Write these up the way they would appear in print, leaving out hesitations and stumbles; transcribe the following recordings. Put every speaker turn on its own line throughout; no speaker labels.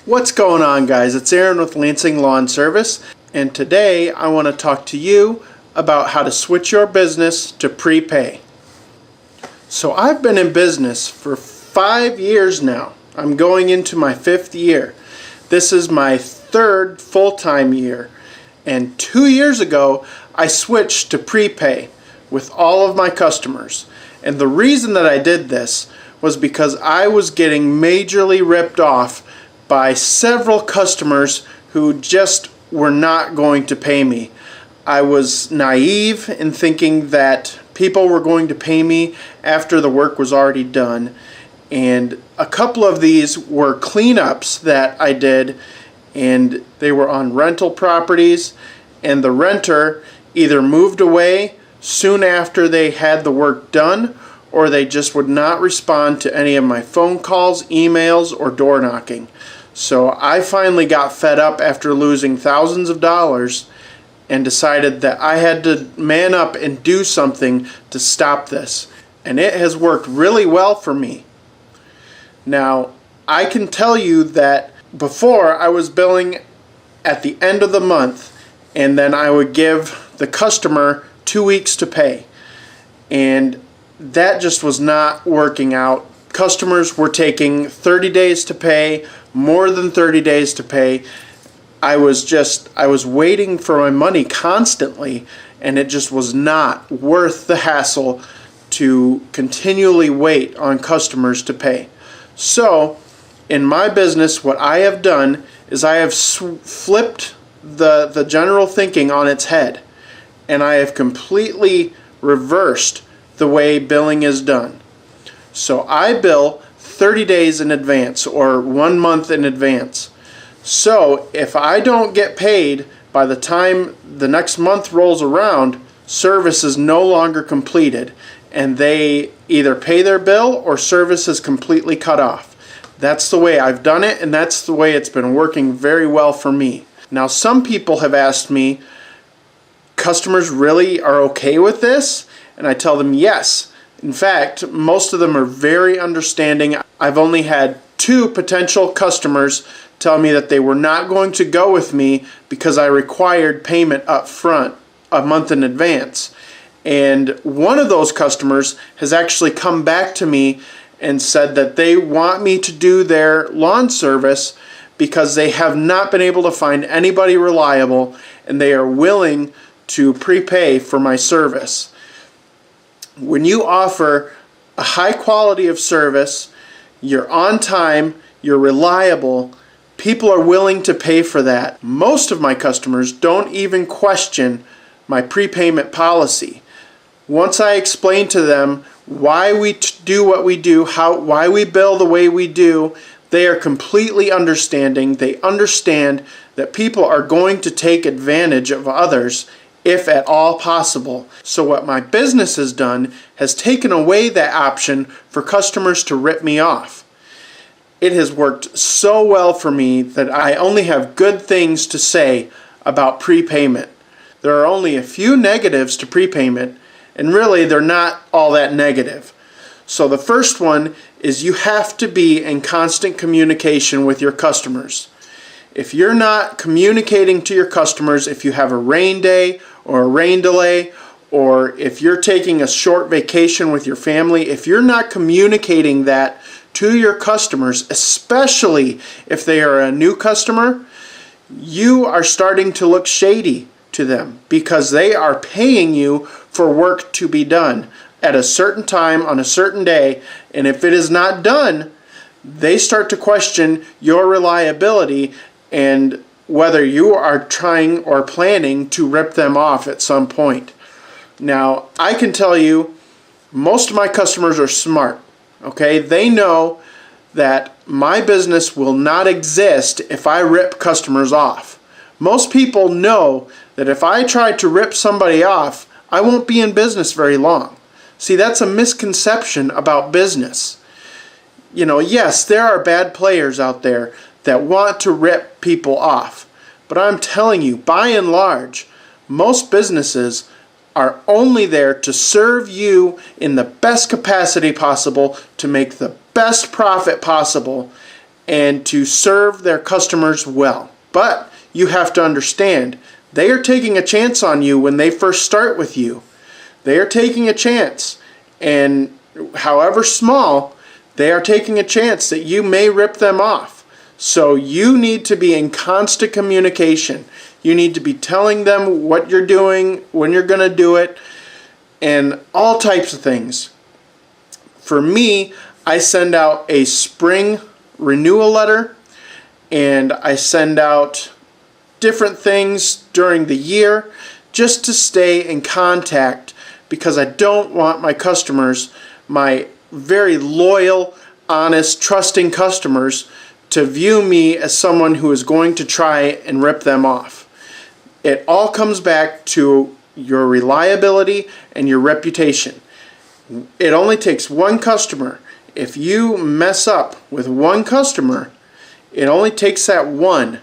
What's going on, guys? It's Aaron with Lansing Lawn Service, and today I want to talk to you about how to switch your business to prepay. So I've been in business for 5 years now. I'm going into my 5th year. This is my 3rd full-time year, and 2 years ago I switched to prepay with all of my customers. And the reason that I did this was because I was getting majorly ripped off by several customers who just were not going to pay me. I was naive in thinking that people were going to pay me after the work was already done, and a couple of these were cleanups that I did, and they were on rental properties, and the renter either moved away soon after they had the work done, or they just would not respond to any of my phone calls, emails, or door knocking. So I finally got fed up after losing thousands of dollars and decided that I had to man up and do something to stop this. And it has worked really well for me. Now, I can tell you that before I was billing at the end of the month, and then I would give the customer 2 weeks to pay. And that just was not working out. Customers were taking 30 days to pay, more than 30 days to pay. I was waiting for my money constantly, and it just was not worth the hassle to continually wait on customers to pay. So, in my business, what I have done is I have flipped the general thinking on its head, and I have completely reversed the way billing is done. So I bill 30 days in advance or 1 month in advance. So if I don't get paid by the time the next month rolls around, service is no longer completed, and they either pay their bill or service is completely cut off. That's the way I've done it, and that's the way it's been working very well for me. Now, some people have asked me, customers really are okay with this? And I tell them yes. In fact, most of them are very understanding. I've only had 2 potential customers tell me that they were not going to go with me because I required payment up front a month in advance. And one of those customers has actually come back to me and said that they want me to do their lawn service because they have not been able to find anybody reliable, and they are willing to prepay for my service. When you offer a high quality of service, you're on time, you're reliable, people are willing to pay for that. Most of my customers don't even question my prepayment policy. Once I explain to them why we do what we do, why we bill the way we do, they are completely understanding. They understand that people are going to take advantage of others if at all possible. So what my business has done has taken away that option for customers to rip me off. It has worked so well for me that I only have good things to say about prepayment. There are only a few negatives to prepayment, and really they're not all that negative. So the first one is you have to be in constant communication with your customers. If you're not communicating to your customers, if you have a rain day or a rain delay, or if you're taking a short vacation with your family, if you're not communicating that to your customers, especially if they are a new customer, you are starting to look shady to them because they are paying you for work to be done at a certain time on a certain day, and if it is not done, they start to question your reliability and whether you are trying or planning to rip them off at some point. Now, I can tell you, most of my customers are smart, okay? They know that my business will not exist if I rip customers off. Most people know that if I try to rip somebody off, I won't be in business very long. See, that's a misconception about business. You know, yes, there are bad players out there that want to rip people off. But I'm telling you, by and large, most businesses are only there to serve you in the best capacity possible, to make the best profit possible, and to serve their customers well. But you have to understand, they are taking a chance on you when they first start with you. They are taking a chance, and however small, they are taking a chance that you may rip them off. So you need to be in constant communication. You need to be telling them what you're doing, when you're going to do it, and all types of things. For me, I send out a spring renewal letter, and I send out different things during the year just to stay in contact, because I don't want my customers, my very loyal, honest, trusting customers, to view me as someone who is going to try and rip them off. It all comes back to your reliability and your reputation. It only takes one customer. If you mess up with one customer, it only takes that one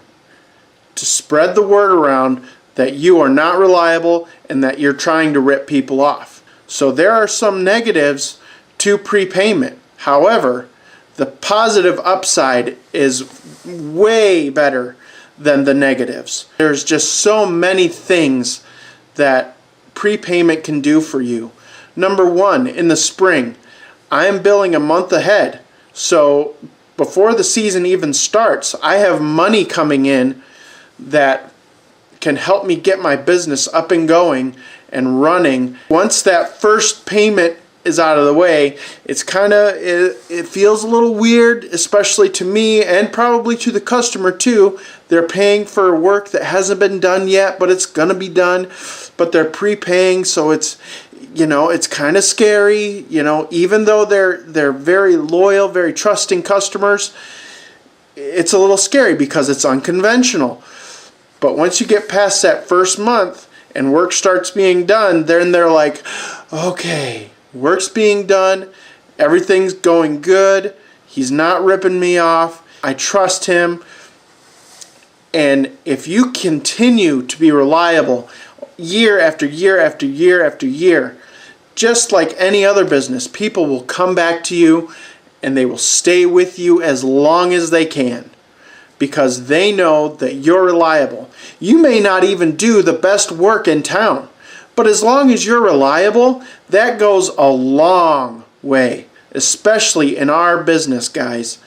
to spread the word around that you are not reliable and that you're trying to rip people off. So there are some negatives to prepayment. However, the positive upside is way better than the negatives. There's just so many things that prepayment can do for you. Number one, in the spring, I am billing a month ahead. So before the season even starts, I have money coming in that can help me get my business up and going and running. Once that first payment is out of the way, it feels a little weird, especially to me and probably to the customer too. They're paying for work that hasn't been done yet, but it's gonna be done, but they're prepaying, so it's kind of scary, even though they're very loyal, very trusting customers. It's a little scary because it's unconventional. But once you get past that first month and work starts being done, then they're like, okay, work's being done, everything's going good, he's not ripping me off, I trust him. And if you continue to be reliable year after year after year after year, just like any other business, people will come back to you and they will stay with you as long as they can, because they know that you're reliable. You may not even do the best work in town, but as long as you're reliable, that goes a long way, especially in our business, guys.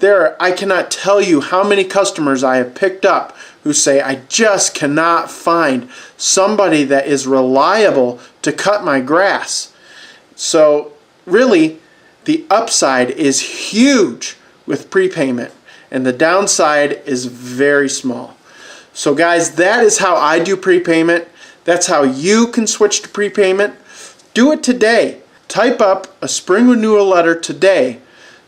I cannot tell you how many customers I have picked up who say, I just cannot find somebody that is reliable to cut my grass. So really, the upside is huge with prepayment, and the downside is very small. So guys, that is how I do prepayment. That's how you can switch to prepayment. Do it today. Type up a spring renewal letter today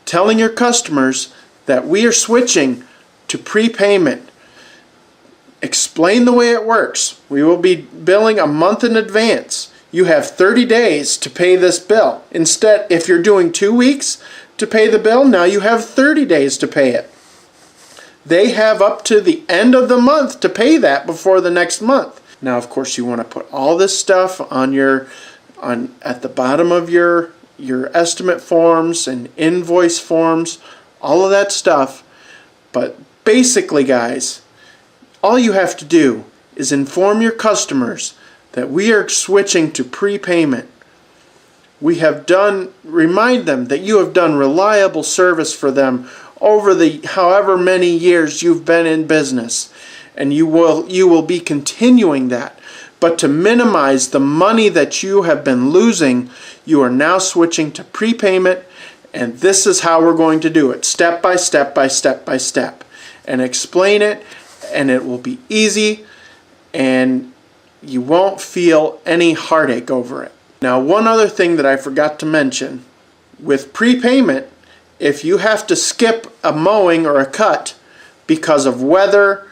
telling your customers that we are switching to prepayment. Explain the way it works. We will be billing a month in advance. You have 30 days to pay this bill. Instead, if you're doing 2 weeks to pay the bill, now you have 30 days to pay it. They have up to the end of the month to pay that before the next month. Now, of course, you want to put all this stuff at the bottom of your estimate forms and invoice forms, all of that stuff. But basically, guys, all you have to do is inform your customers that we are switching to prepayment. Remind them that you have done reliable service for them over the however many years you've been in business, and you will be continuing that. But to minimize the money that you have been losing, you are now switching to prepayment, and this is how we're going to do it, step by step by step by step, and explain it, and it will be easy, and you won't feel any heartache over it. Now, one other thing that I forgot to mention, with prepayment, if you have to skip a mowing or a cut because of weather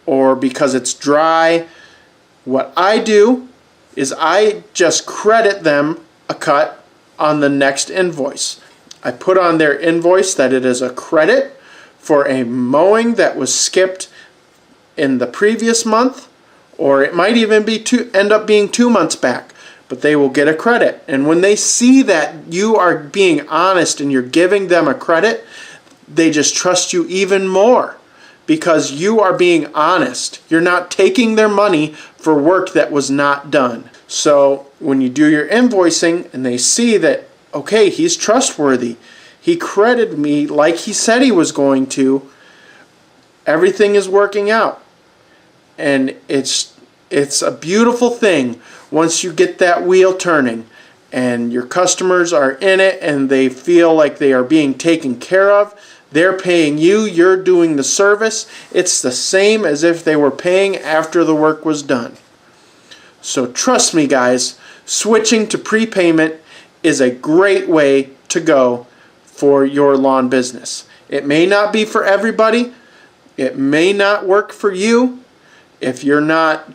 or because it's dry, what I do is I just credit them a cut on the next invoice. I put on their invoice that it is a credit for a mowing that was skipped in the previous month, or it might even end up being 2 months back, but they will get a credit. And when they see that you are being honest and you're giving them a credit, they just trust you even more because you are being honest. You're not taking their money for work that was not done. So when you do your invoicing and they see that, okay, he's trustworthy, he credited me like he said he was going to, everything is working out. And it's a beautiful thing once you get that wheel turning and your customers are in it and they feel like they are being taken care of. They're paying you, you're doing the service. It's the same as if they were paying after the work was done. So trust me guys, switching to prepayment is a great way to go for your lawn business. It may not be for everybody. It may not work for you if you're not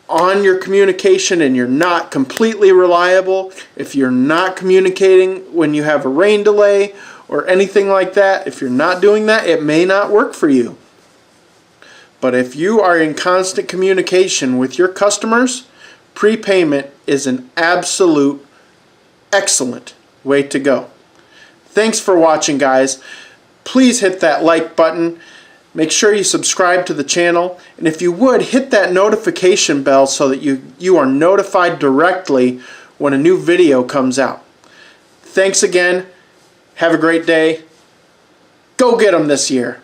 on your communication and you're not completely reliable, if you're not communicating when you have a rain delay or anything like that. If you're not doing that, it may not work for you. But if you are in constant communication with your customers, prepayment is an absolute excellent way to go. Thanks for watching, guys. Please hit that like button. Make sure you subscribe to the channel, and if you would, hit that notification bell so that you are notified directly when a new video comes out. Thanks again. Have a great day. Go get them this year.